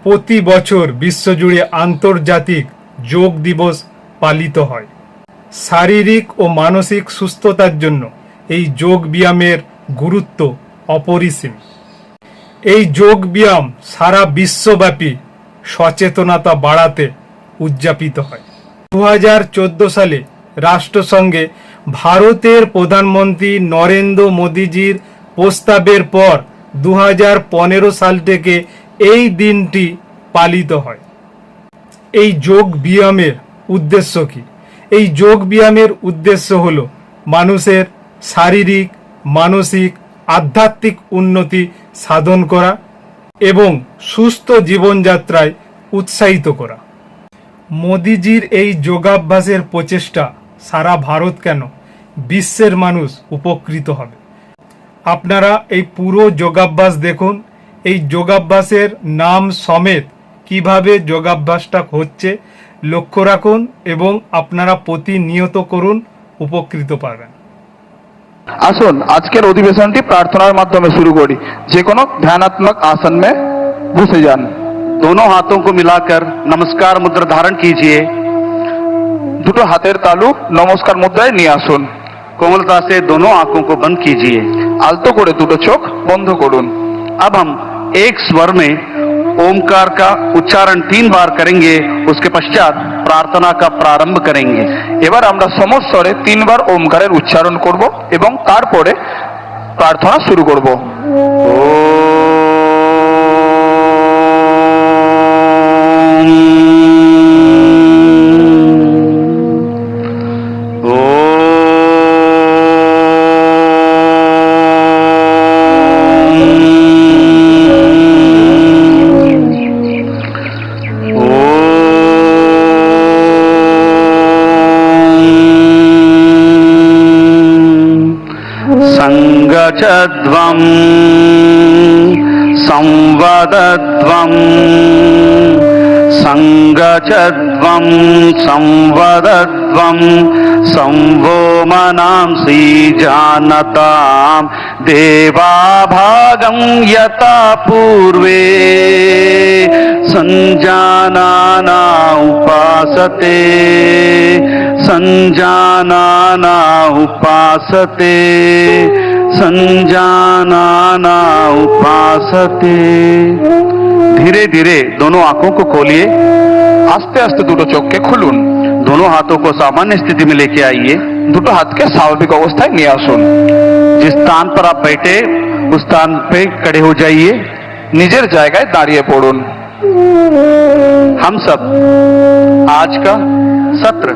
প্রতি বছর বিশ্বজুড়ে আন্তর্জাতিক যোগ দিবস পালিত হয়। শারীরিক ও মানসিক সুস্থতার জন্য এই যোগ ব্যায়ামের গুরুত্ব অপরিসীম। এই যোগ ব্যায়াম সারা বিশ্বব্যাপী সচেতনতা বাড়াতে উদযাপিত হয়। 2014 সালে রাষ্ট্রসংঘে ভারতের প্রধানমন্ত্রী নরেন্দ্র মোদীজির প্রস্তাবের পর 2015 সাল থেকে এই দিনটি পালিত হয়। এই যোগ ব্যায়ামের উদ্দেশ্য কি? এই যোগ ব্যায়ামের উদ্দেশ্য হল মানুষের শারীরিক, মানসিক, আধ্যাত্মিক উন্নতি সাধন করা এবং সুস্থ জীবনযাত্রায় উৎসাহিত করা। মোদিজির এই যোগাভ্যাসের প্রচেষ্টা সারা ভারত কেন বিশ্বের মানুষ উপকৃত হবে। আপনারা এই পুরো যোগাভ্যাস দেখুন। এই যোগাভ্যাসের নাম সমেত কিভাবে যোগাভ্যাসটা হচ্ছে লক্ষ্য রাখুন এবং আপনারা প্রতিনিয়ত করুন, উপকৃত পাবেন। আসুন আজকের অধিবেশনটি প্রার্থনার মাধ্যমে শুরু করি। যে কোনো ध्यानात्मक आसन में बसे जान। दोनों हाथों को मिलाकर नमस्कार मुद्रा धारण कीजिए। দুটো হাতের তালু নমস্কার মুদ্রায় নিয়ে আসুন। कोमलता से दोनों आंखों को बंद कीजिए। আলতো করে দুটো চোখ বন্ধ করুন। अब हम एक स्वर में ओमकार का उच्चारण 3 बार करेंगे। उसके पश्चात प्रार्थना का प्रारंभ करेंगे। এবার আমরা সমস্বরে 3 বার ওমকারের উচ্চারণ করব এবং তারপরে প্রার্থনা শুরু করব। संगचध्वं संवदध्वं संगचध्वं संवदध्वं संवो मनांसि जानतां देवाभागं यथा पूर्वे संजानाना उपासते संजानाना उपासते संजानाना उपासते। धीरे धीरे दोनों आंखों को खोलिए। আস্তে আস্তে দুটো চোখকে খুলুন। दोनों हाथों को सामान्य स्थिति में लेके आइए। দুটো হাতকে স্বাভাবিক অবস্থায় নিয়ে আসুন। जिस स्थान पर आप बैठे उस स्थान पे खड़े हो जाइए। নিজের জায়গায় দাঁড়িয়ে পড়ুন। हम सब आज का सत्र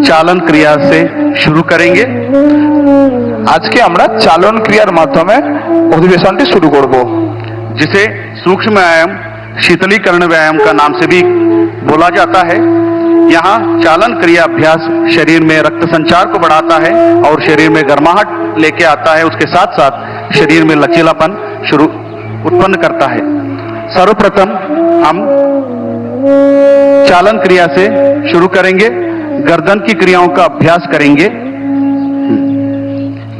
चालन क्रिया से शुरू करेंगे। আজকে আমরা চালন ক্রিয়ার মাধ্যমে অধিবেশনটি শুরু করব, जिसे सूक्ष्म व्यायाम शीतलीकरण व्यायाम का नाम से भी बोला जाता है। यहाँ चालन क्रिया अभ्यास शरीर में रक्त संचार को बढ़ाता है और शरीर में गर्माहट लेके आता है। उसके साथ साथ शरीर में लचीलापन उत्पन्न करता है। सर्वप्रथम हम चालन क्रिया से शुरू करेंगे। गर्दन की क्रियाओं का अभ्यास करेंगे।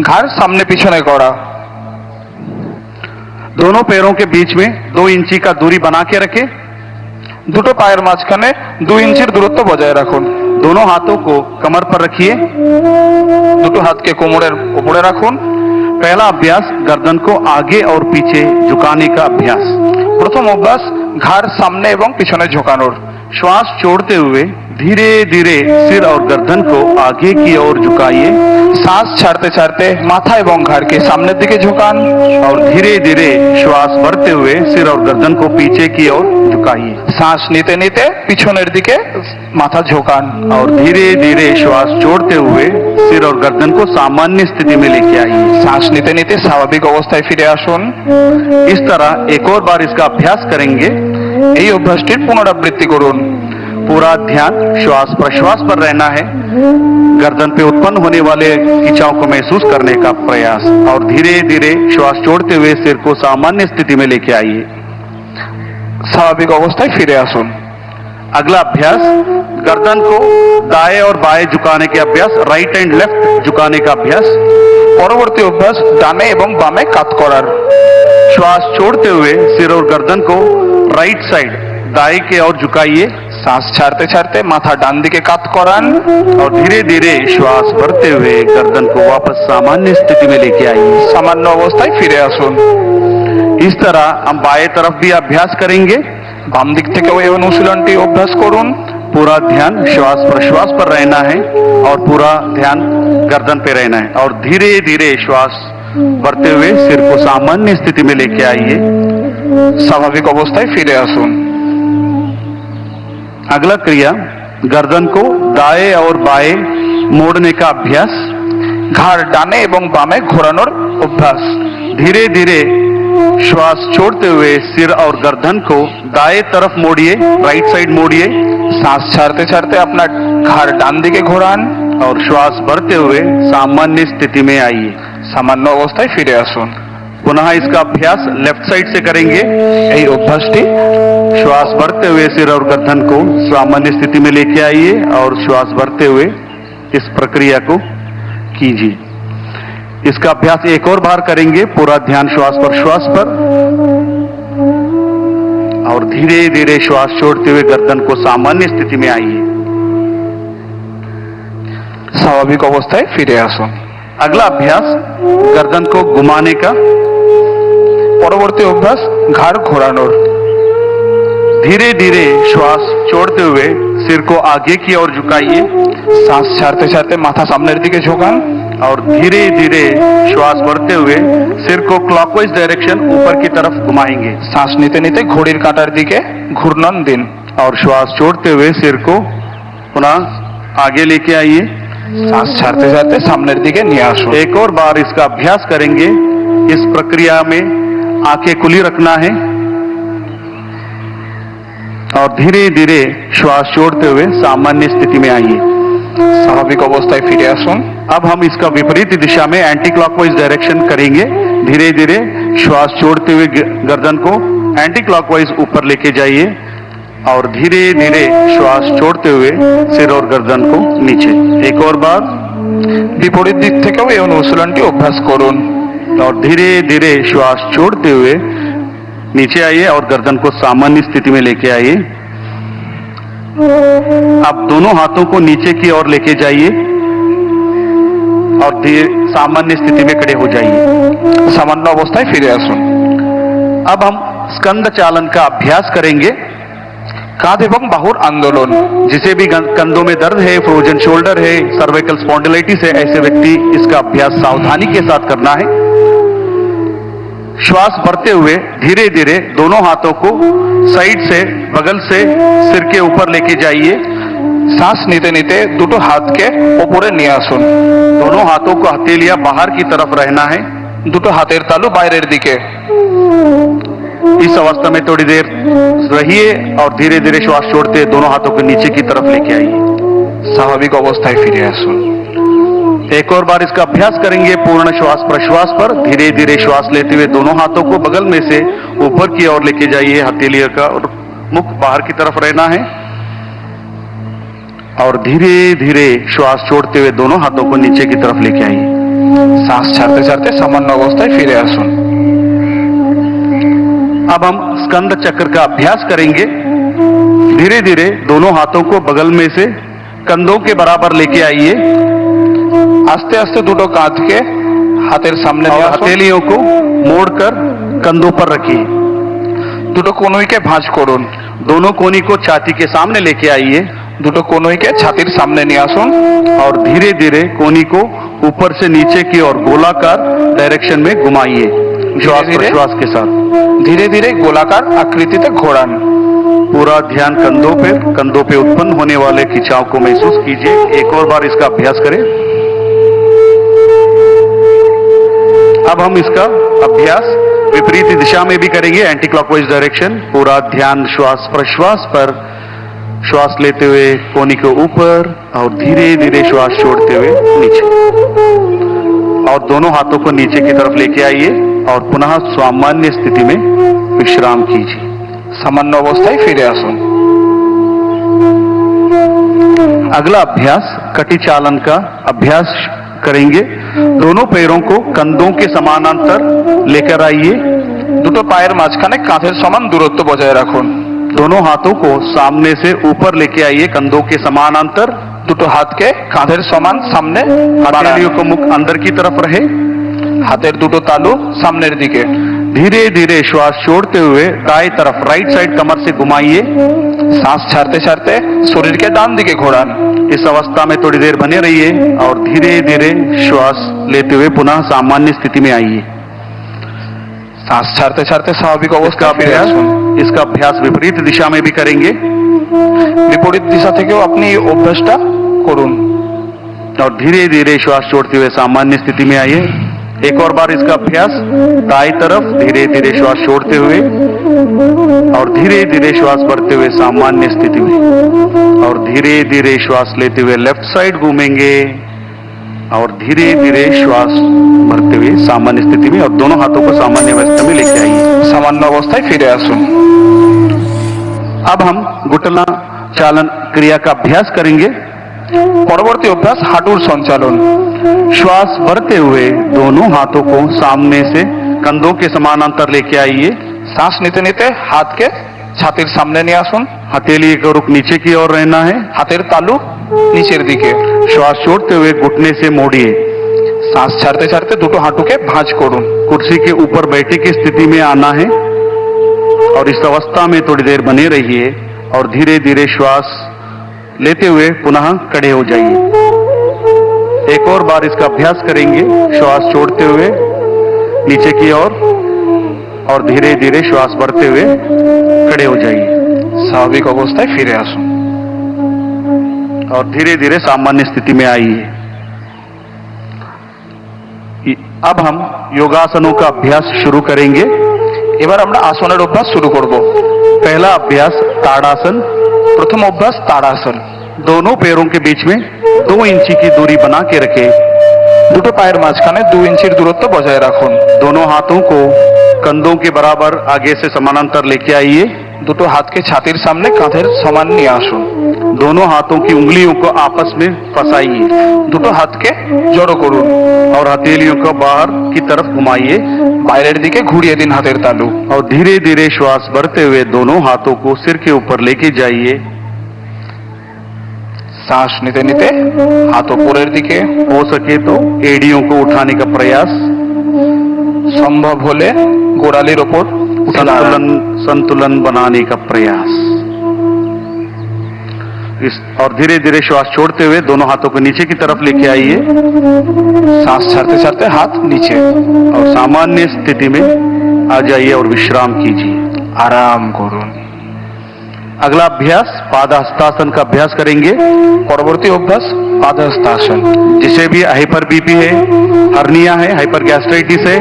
ঘাড় সামনে পিছনে করা। दोनों पैरों के बीच में 2 इंची का दूरी बना के रखें। দুটো পায়ের মাঝখানে 2 ইঞ্চির দূরত্ব বজায় রাখুন। दोनों हाथों को कमर पर रखिए। দুটো হাতকে কোমরের উপরে রাখুন। पहला अभ्यास गर्दन को आगे और पीछे झुकाने का अभ्यास। প্রথম অভ্যাস ঘাড় সামনে এবং পিছনে ঝোঁকানোর। श्वास छोड़ते हुए धीरे धीरे सिर और गर्दन को आगे की ओर झुकाइए। শ্বাস ছাড়তে ছাড়তে মাথা এবং ঘাড়কে সামনের দিকে ঝোঁকান और धीरे धीरे श्वास भरते हुए सिर और गर्दन को पीछे की ओर झुकाइए। শ্বাস নিতে নিতে পিছনের দিকে মাথা ঝোঁকান और धीरे धीरे श्वास छोड़ते हुए सिर और गर्दन को सामान्य स्थिति में लेके आइए। শ্বাস নিতে নিতে স্বাভাবিক অবস্থায় ফিরে আসুন। इस तरह एक और बार इसका अभ्यास करेंगे। এই অভ্যাসটির পুনরাবৃত্তি করুন। पूरा ध्यान श्वास प्रश्वास पर रहना है। गर्दन पे उत्पन्न होने वाले खिंचाव को महसूस करने का प्रयास और धीरे धीरे श्वास छोड़ते हुए सिर को सामान्य स्थिति में लेके आइए। স্বাভাবিক অবস্থায় ফিরে আসুন। अगला अभ्यास गर्दन को दाएं और बाएं झुकाने के अभ्यास, राइट एंड लेफ्ट झुकाने का अभ्यास। পরবর্তী অভ্যাস ডানে এবং বামে কাত করার। श्वास छोड़ते हुए सिर और गर्दन को राइट साइड दाएं की ओर झुकाइए सांस छाड़ते छाड़ते माथा डान दिके कात करान और धीरे धीरे श्वास भरते हुए गर्दन को वापस सामान्य स्थिति में लेके आइए। सामान्य अवस्थाয় ফিরে আসুন। इस तरह हम बाएं तरफ भी अभ्यास करेंगे। বাম দিক থেকেও এই অনুশীলনটি অভ্যাস করুন। पूरा ध्यान श्वास प्रश्वास पर रहना है और पूरा ध्यान गर्दन पे रहना है और धीरे धीरे श्वास भरते हुए सिर को सामान्य स्थिति में लेके आइए। স্বাভাবিক অবস্থায় ফিরে আসুন। अगला क्रिया गर्दन को दाएं और बाएं मोड़ने का अभ्यास। ঘাড় ডানে এবং বামে ঘোরানোর অভ্যাস। धीरे धीरे श्वास छोड़ते हुए सिर और गर्दन को दाएं तरफ मोड़िए, राइट साइड मोड़िए শ্বাস ছাড়তে ছাড়তে আপনার ঘাড় ডান দিকে ঘোরান और श्वास भरते हुए सामान्य स्थिति में आइए। সামান্য অবস্থায় ফিরে আসুন। पुनः इसका अभ्यास लेफ्ट साइड से करेंगे। এই অভ্যাসটি श्वास भरते हुए सिर और गर्दन को सामान्य स्थिति में लेके आइए और श्वास भरते हुए इस प्रक्रिया को कीजिए। इसका अभ्यास एक और बार करेंगे। पूरा ध्यान श्वास पर और धीरे धीरे श्वास छोड़ते हुए गर्दन को सामान्य स्थिति में आइए। স্বাভাবিক অবস্থায় ফিরে আসুন। अगला अभ्यास गर्दन को घुमाने का। পরবর্তী অভ্যাস ঘাড় ঘোরানোর। धीरे धीरे श्वास छोड़ते हुए सिर को आगे की ओर झुकाइए শ্বাস ছাড়তে ছাড়তে মাথা সামনের দিকে ঝোঁকান और धीरे धीरे श्वास भरते हुए सिर को क्लॉकवाइज डायरेक्शन ऊपर की तरफ घुमाएंगे শ্বাস নিতে নিতে ঘড়ির কাঁটার দিকে ঘূর্ণন দিন और श्वास छोड़ते हुए सिर को पुनः आगे लेके आइए। শ্বাস ছাড়তে ছাড়তে সামনের দিকে নিয়ে আসুন। एक और बार इसका अभ्यास करेंगे। इस प्रक्रिया में आंखें खुली रखना है और धीरे धीरे श्वास छोड़ते हुए सामान्य स्थिति में आइए। স্বাভাবিক অবস্থায় ফিরে আসুন। अब हम इसका विपरीत दिशा में एंटी क्लॉकवाइज डायरेक्शन करेंगे। धीरे धीरे श्वास छोड़ते हुए गर्दन को एंटी क्लॉकवाइज ऊपर लेके जाइए और धीरे धीरे श्वास छोड़ते हुए सिर और गर्दन को नीचे। एक और बार বিপরীত দিক থেকেও এই অনুশীলনটি অভ্যাস করুন और धीरे धीरे श्वास छोड़ते हुए नीचे आइए और गर्दन को सामान्य स्थिति में लेके आइए। अब दोनों हाथों को नीचे की ओर लेके जाइए और सामान्य स्थिति में खड़े हो जाइए। সামান্য অবস্থায় ফিরে আসুন। अब हम स्कंद चालन का अभ्यास करेंगे। কাঁধ এবং বাহুর আন্দোলন। जिसे भी कंधों में दर्द है, फ्रोजन शोल्डर है, सर्वाइकल स्पॉन्डिलाइटिस है, ऐसे व्यक्ति इसका अभ्यास सावधानी के साथ करना है। श्वास भरते हुए धीरे धीरे दोनों हाथों को साइड से बगल से सिर के ऊपर लेके जाइए। শ্বাস নিতে নিতে দুটো হাতকে উপরে নিয়ে আসুন। दोनों हाथों को हथेलियां बाहर की तरफ रहना है। দুটো হাতের তালু বাইরের দিকে। इस अवस्था में थोड़ी देर रहिए और धीरे धीरे श्वास छोड़ते दोनों हाथों को नीचे की तरफ लेके आइए। স্বাভাবিক অবস্থায় ফিরে আসুন। एक और बार इसका अभ्यास करेंगे। पूर्ण श्वास प्रश्वास पर धीरे धीरे श्वास लेते हुए दोनों हाथों को बगल में से ऊपर की ओर लेके जाइए। हथेलियों का और मुख बाहर की तरफ रहना है और धीरे धीरे श्वास छोड़ते हुए दोनों हाथों को नीचे की तरफ लेके आइए। শ্বাস ছাড়তে ছাড়তে সামান্য অবস্থায় ফিরে আসুন। अब हम स्कंद चक्र का अभ्यास करेंगे। धीरे धीरे दोनों हाथों को बगल में से कंधों के बराबर लेके आइए। আস্তে আস্তে দুটো কাঁধকে হাতের সামনে और নিয়ে আসুন। हथेलियों को मोड़कर कंधों पर रखिए। দুটো কনুইকে ভাঁজ করুন। दोनों कोनी को छाती के सामने लेके आइए দুটো কনুইকে ছাতির সামনে নিয়ে আসুন और धीरे धीरे कोनी को ऊपर से नीचे की ओर गोलाकार डायरेक्शन में घुमाइए श्वास प्रश्वास के साथ। ধীরে ধীরে গোলাকার আকৃতিতে ঘোরান। पूरा ध्यान कंधों पे उत्पन्न होने वाले खिंचाव को महसूस कीजिए। एक और बार इसका अभ्यास करें। अब हम इसका अभ्यास विपरीत दिशा में भी करेंगे, एंटी क्लॉकवाइज डायरेक्शन। पूरा ध्यान श्वास प्रश्वास पर, श्वास लेते हुए कोनी के ऊपर और धीरे धीरे श्वास छोड़ते हुए नीचे और दोनों हाथों को नीचे की तरफ लेके आइए और पुनः सामान्य स्थिति में विश्राम कीजिए। সামান্য অবস্থায় ফিরে আসুন। अगला अभ्यास कटी चालन का अभ्यास करेंगे। दोनों पैरों को कंधों के समानांतर लेकर आइए। দুটো পায়ের মাঝখানে কাঁধের সমান দূরত্ব বজায় রাখুন। दोनों हाथों को सामने से ऊपर लेके आइए, कंधों के समानांतर। দুটো হাতকে কাঁধের সমান সামনে বাড়ান। हथेलियों का मुख अंदर की तरफ रहे। হাতের দুটো तालू सामনের দিকে। धीरे धीरे श्वास छोड़ते हुए दाएं तरफ राइट साइड कमर से घुमाइए। सांस ছাড়তে ছাড়তে শরীরকে ডান দিকে ঘোরান। इस अवस्था में थोड़ी देर बने रहिए और धीरे धीरे श्वास लेते हुए पुनः सामान्य स्थिति में आइए। सांस ছাড়তে ছাড়তে স্বাভাবিক इसका অবস্থায় ফিরে अभ्यास আসুন। इसका अभ्यास विपरीत दिशा में भी करेंगे বিপরীত দিশা থেকেও আপনি এই অভ্যাসটা করুন। और धीरे धीरे श्वास छोड़ते हुए सामान्य स्थिति में आइए। एक और बार इसका अभ्यास, दाएं तरफ धीरे धीरे श्वास छोड़ते हुए और धीरे धीरे श्वास भरते हुए सामान्य स्थिति में, और धीरे धीरे श्वास लेते हुए लेफ्ट साइड घूमेंगे और धीरे धीरे श्वास भरते हुए सामान्य स्थिति में, और दोनों हाथों को सामान्य अवस्था में लेके आइए। সামান্য অবস্থায় ফিরে আসুন। अब हम घुटना चालन क्रिया का अभ्यास करेंगे। পরবর্তী অভ্যাস হাঁটুর সঞ্চালন। श्वास भरते हुए दोनों हाथों को सामने से कंधों के समानांतर लेके आइए। শ্বাস নিতে নিতে হাতকে ছাতির সামনে নিয়ে আসুন। हथेली का रुख नीचे की ओर रहना है। হাতের তালু নিচের দিকে। श्वास छोड़ते हुए घुटने से मोड़िए। শ্বাস ছাড়তে ছাড়তে দুটো হাঁটুকে ভাঁজ করুন। कुर्सी के ऊपर बैठे की स्थिति में आना है और इस अवस्था में थोड़ी देर बने रहिए और धीरे धीरे श्वास लेते हुए पुनः खड़े हो जाइए। एक और बार इसका अभ्यास करेंगे, श्वास छोड़ते हुए नीचे की ओर और धीरे धीरे श्वास भरते हुए खड़े हो जाइए স্বাভাবিক অবস্থায় ফিরে আসুন। और धीरे धीरे सामान्य स्थिति में आइए। अब हम योगासनों का अभ्यास शुरू करेंगे। এবার আমরা আসনের অভ্যাস শুরু করব। पहला अभ्यास ताड़ासन। প্রথম অভ্যাস তাড়াসন। दोनों पैरों के बीच में 2 इंची की दूरी बना के रखें। দুটো পায়ের মাঝখানে 2 ইঞ্চির দূরত্ব বজায় রাখুন। दोनों हाथों को कंधों के बराबर आगे से समानांतर लेके आइए। দুটো হাতকে ছাতির সামনে কাঁধের সমান নিয়ে আসুন। दोनों हाथों की उंगलियों को आपस में फंसाइए দুটো হাতকে জড়ো করুন। और हथेलियों को बाहर की तरफ घुमाइए বাইরের দিকে ঘুরিয়ে দিন হাতের তালু। और धीरे धीरे श्वास भरते हुए दोनों हाथों को सिर के ऊपर लेके जाइए। শ্বাস নিতে নিতে হাত উপরের দিকে, हो सके तो एड़ियों को उठाने का प्रयास, সম্ভব হলে গোড়ালির ওপর উঠে দাঁড়ান। संतुलन बनाने का प्रयास। और धीरे धीरे श्वास छोड़ते हुए दोनों हाथों को नीचे की तरफ लेके आइए শ্বাস ছাড়তে ছাড়তে হাত নিচে। और सामान्य स्थिति में आ जाइए और विश्राम कीजिए। আরাম করুন। अगला अभ्यास पादहस्तासन का अभ्यास करेंगे। পরবর্তী অভ্যাস পাদহস্তাসন। जिसे भी हाइपर बीपी है, हर्निया है, हाइपर गैस्ट्राइटिस है,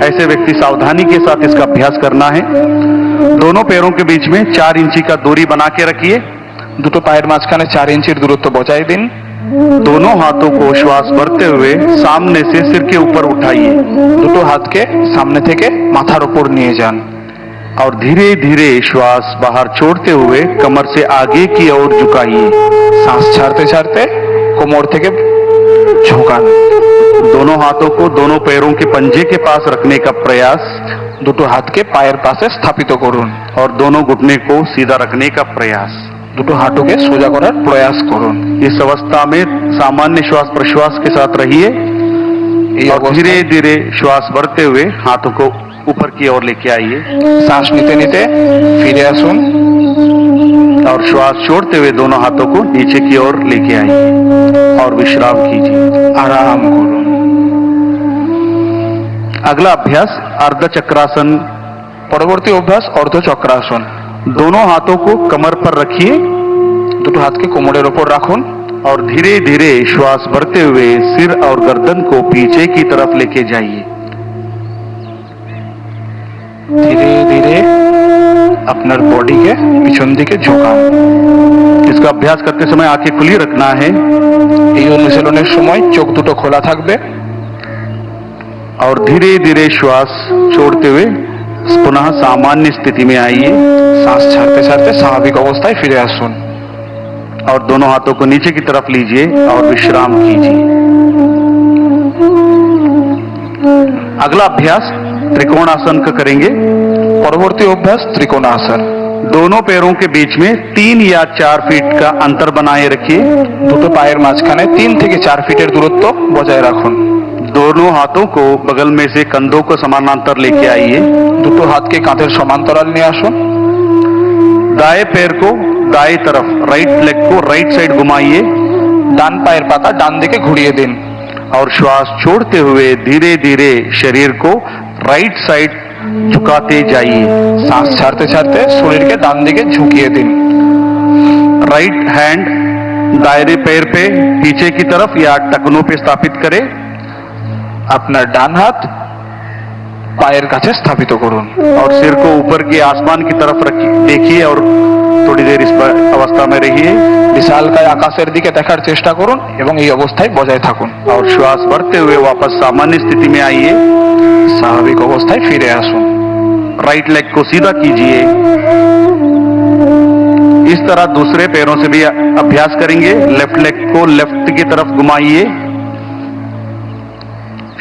ऐसे व्यक्ति सावधानी के साथ इसका अभ्यास करना है। दोनों पैरों के बीच में 4 इंची का दूरी बना के रखिए। দুটো পায়ের মাঝখানে 4 ইঞ্চির দূরত্ব বজায় দিন। दोनों हाथों को श्वास भरते हुए सामने से सिर के ऊपर उठाइए দুটো হাতকে সামনে থেকে মাথার উপর নিয়ে যান। और धीरे धीरे श्वास बाहर छोड़ते हुए कमर से आगे की ओर झुकाइए। শ্বাস ছাড়তে ছাড়তে কোমর থেকে ঝোঁকান। दोनों हाथों को दोनों पैरों के पंजे के पास रखने का प्रयास দুটো হাতকে পায়ের পাশে স্থাপিত করুন। और दोनों घुटने को सीधा रखने का प्रयास। দুটো হাঁটুকে সোজা করার প্রয়াস করুন। इस अवस्था में सामान्य श्वास प्रश्वास के साथ रहिए এই और অবস্থায় धीरे धीरे श्वास भरते हुए हाथों को ऊपर की ओर लेके आइए শ্বাস নিতে নিতে ফিরে আসুন। और श्वास छोड़ते हुए दोनों हाथों को नीचे की ओर लेके आइए और विश्राम कीजिए। আরাম করুন। अगला अभ्यास अर्ध चक्रासन। পরবর্তী অভ্যাস অর্ধচক্রাসন। दोनों हाथों को कमर पर रखिए দুটো হাতকে কোমরের ওপর রাখুন और धीरे धीरे श्वास भरते हुए सिर और गर्दन को पीछे की तरफ लेके जाइए। ধীরে ধীরে আপনার বডিকে পিছন দিকে ঝোঁকান। इसका अभ्यास करते समय आंखें खुली रखना है এই অনুশীলনের সময় চোখ দুটো খোলা থাকবে और धीरे धीरे श्वास छोड़ते हुए पुनः सामान्य स्थिति में आइए শ্বাস ছাড়তে ছাড়তে স্বাভাবিক অবস্থায় ফিরে আসুন। और दोनों हाथों को नीचे की तरफ लीजिए और विश्राम कीजिए। अगला अभ्यास त्रिकोणासन का करेंगे। পরবর্তী অভ্যাস ত্রিকোণাসন। दोनों पैरों के बीच में 3 या 4 फीट का अंतर बनाए रखिए। দুটো পায়ের মাঝখানে 3 থেকে 4 ফিটের দূরত্ব বজায় রাখুন। दोनों हाथों को बगल में से कंधों को समानांतर लेके आइए। দুটো হাতকে কাঁধের সমান্তরাল নিয়ে আসুন। दाएं पैर को दाएं तरफ, राइट लेग को राइट साइड घुमाइए ডান পায়ের পাতা ডান দিকে ঘুরিয়ে দিন। और श्वास छोड़ते हुए धीरे धीरे शरीर को राइट साइड झुकाते जाइए। শ্বাস ছাড়তে ছাড়তে শরীরকে ডান দিকে ঝুঁকিয়ে দিন। राइट हैंड दायरे पैर पे पीछे की तरफ या टखनों पे स्थापित करें। আপনার ডান হাত পায়ের কাছে স্থাপিত করুন। और सिर को ऊपर के आसमान की तरफ रखिए, देखिए और थोड़ी देर इस अवस्था में रहिए। বিশালকায় আকাশের দিকে দেখার চেষ্টা করুন এবং এই অবস্থায় বজায় থাকুন। और श्वास बढ़ते हुए वापस सामान्य स्थिति में आइए। স্বাভাবিক অবস্থায় ফিরে আসুন। राइट लेग को सीधा कीजिए। इस तरह दूसरे पैरों से भी अभ्यास करेंगे। लेफ्ट लेग को लेफ्ट की तरफ घुमाइए।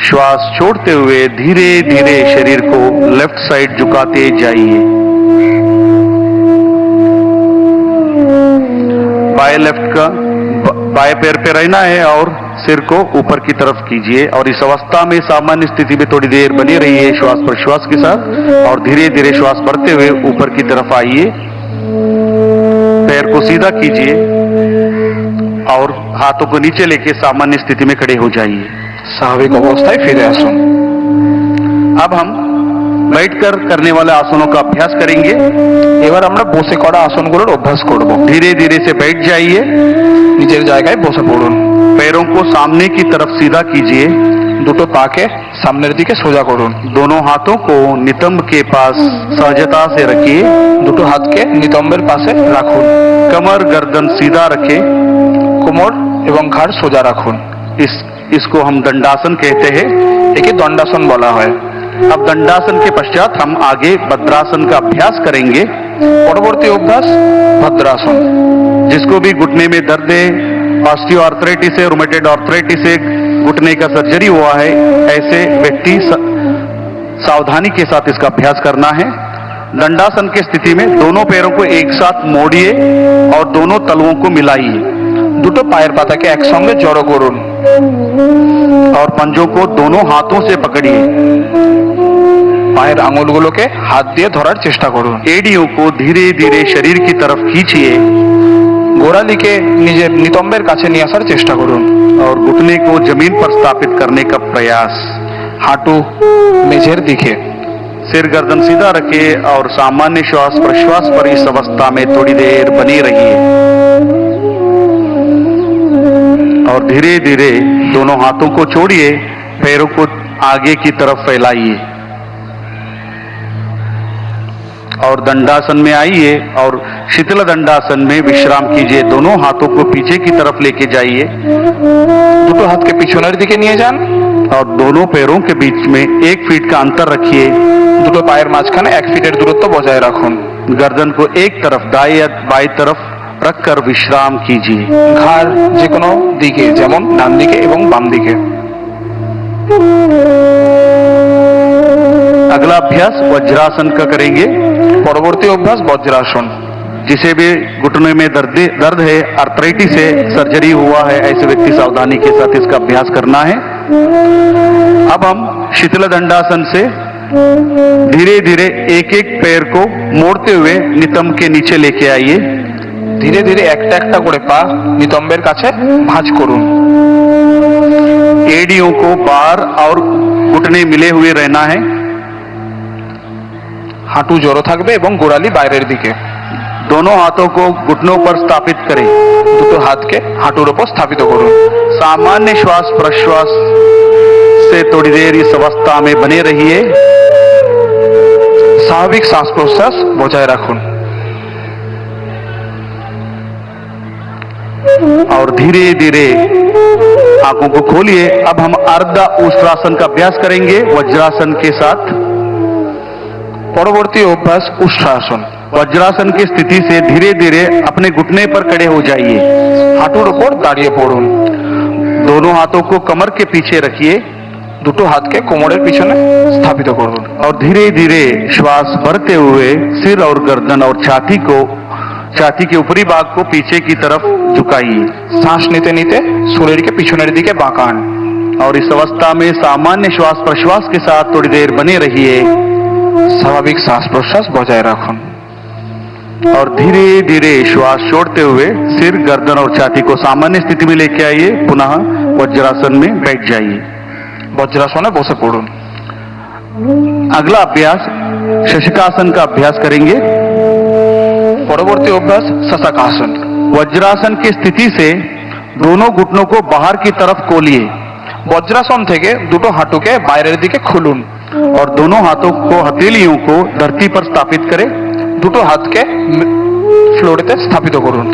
श्वास छोड़ते हुए धीरे धीरे शरीर को लेफ्ट साइड झुकाते जाइए। बाएं लेफ्ट का बाएं पैर पे रहना है और सिर को ऊपर की तरफ कीजिए और इस अवस्था में सामान्य स्थिति में थोड़ी देर बनी रहिए श्वास प्रश्वास के साथ और धीरे धीरे श्वास बढ़ते हुए ऊपर की तरफ आइए। पैर को सीधा कीजिए और हाथों को नीचे लेके सामान्य स्थिति में खड़े हो जाइए। স্বাভাবিক অবস্থায় ফিরে আসুন। अब हम बैठकर करने वाले आसनों का अभ्यास करेंगे। এবার আমরা বসে করা আসনগুলোর অভ্যাস করব। धीरे धीरे से बैठ जाइए। নিজের জায়গায় বসে পড়ুন। पैरों को सामने की तरफ सीधा कीजिए। দুটো পাকে সামনের দিকে সোজা করুন। दोनों हाथों को नितंब के पास सहजता से रखिए। দুটো হাতকে নিতম্বের পাশে রাখুন। कमर गर्दन सीधा रखें। কোমর এবং ঘাড় সোজা রাখুন। इसको हम दंडासन कहते हैं। একে দণ্ডাসন বলা হয়। अब दंडासन के पश्चात हम आगे भद्रासन का अभ्यास करेंगे। পরবর্তী অভ্যাস ভদ্রাসন। जिसको भी घुटने में दर्द है, ऑस्टियोआर्थराइटिस है, रूमेटॉइड आर्थराइटिस है, घुटने का सर्जरी हुआ है, ऐसे व्यक्ति सावधानी के साथ इसका अभ्यास करना है। दंडासन की स्थिति में दोनों पैरों को एक साथ मोड़िए और दोनों तलुओं को मिलाइए। দুটো পায়ের পাতাকে একসঙ্গে জড়ো করুন और पंजों को दोनों हाथों से पकड़िए। পায়ের আঙুলগুলোকে হাত দিয়ে ধরার চেষ্টা করুন। एड़ियों को धीरे धीरे शरीर की तरफ खींचिए গোড়ালিকে নিজের নিতম্বের কাছে নিয়ে আসার চেষ্টা করুন। और घुटने को जमीन पर स्थापित करने का प्रयास। হাঁটু মেঝের দিকে। सिर गर्दन सीधा रखे और सामान्य श्वास प्रश्वास पर इस अवस्था में थोड़ी देर बनी रहिए और धीरे धीरे दोनों हाथों को छोड़िए, पैरों को आगे की तरफ फैलाइए और दंडासन में आइए और शीतल दंडासन में विश्राम कीजिए। दोनों हाथों को पीछे की तरफ लेके जाइए। দুটো হাতকে পিছনের দিকে নিয়ে যান और दोनों पैरों के बीच में 1 फीट का अंतर रखिए। দুটো পায়ের মাঝখানে 1 ফিটের দূরত্ব বজায় রাখুন। गर्दन को एक तरफ दाएं या बाएं तरफ रखकर विश्राम कीजिए। ঘাড় যে কোনো দিকে, যেমন ডান দিকে এবং বাম দিকে। अगला अभ्यास वज्रासन का करेंगे। পরবর্তী অভ্যাস বজ্রাসন। जिसे भी घुटने में दर्द है, आर्थराइटिस है, सर्जरी हुआ है, ऐसे व्यक्ति सावधानी के साथ इसका अभ्यास करना है। अब हम शीतल दंडासन से धीरे धीरे एक एक पैर को मोड़ते हुए नितंब के नीचे लेके आइए। ধীরে ধীরে একটা একটা করে পা নিতম্বের কাছে ভাঁজ করুন। एड़ियों को बाहर और घुटने मिले हुए रहना है। হাঁটু জড়ো থাকবে এবং গোড়ালি বাইরের দিকে। दोनों हाथों को घुटनों पर स्थापित करें। দুটো হাতকে হাঁটুর উপর স্থাপিত করুন। सामान्य श्वास प्रश्वास से थोड़ी देर इस अवस्था में बने रहिए। স্বাভাবিক শ্বাস প্রশ্বাস বজায় রাখুন और धीरे धीरे आंखों को खोलिए। अब हम अर्ध उष्ट्रासन का अभ्यास करेंगे वज्रासन के साथ। পরবর্তী অভ্যাস উষ্ট্রাসন। वज्रासन की स्थिति से धीरे धीरे अपने घुटने पर खड़े हो जाइए। হাঁটুর উপর দাঁড়িয়ে পড়ুন। दोनों हाथों को कमर के पीछे रखिए। দুটো হাতকে কোমরের পিছনে স্থাপিত করুন। और धीरे धीरे श्वास भरते हुए सिर और गर्दन और छाती के ऊपरी भाग को पीछे की तरफ झुकाइए। শ্বাস নিতে নিতে শরীরকে পিছনের দিকে বাঁকান। और इस अवस्था में सामान्य श्वास प्रश्वास के साथ थोड़ी देर बने रहिए। স্বাভাবিক শ্বাস প্রশ্বাস বজায় রাখুন। और धीरे धीरे श्वास छोड़ते हुए सिर गर्दन और छाती को सामान्य स्थिति में लेके आइए। पुनः वज्रासन में बैठ जाइए। বজ্রাসনে বসে পড়ুন। अगला अभ्यास शशकासन का अभ्यास करेंगे। পরবর্তী অভ্যাস শশকাসন। वज्रासन की स्थिति से दोनों घुटनों को बाहर की तरफ खोलिए বজ্রাসন থেকে দুটো হাঁটুকে বাইরের দিকে খুলুন। और दोनों हाथों को हथेलियों को धरती पर स्थापित करें। দুটো হাতকে ফ্লোরেতে স্থাপিত করুন।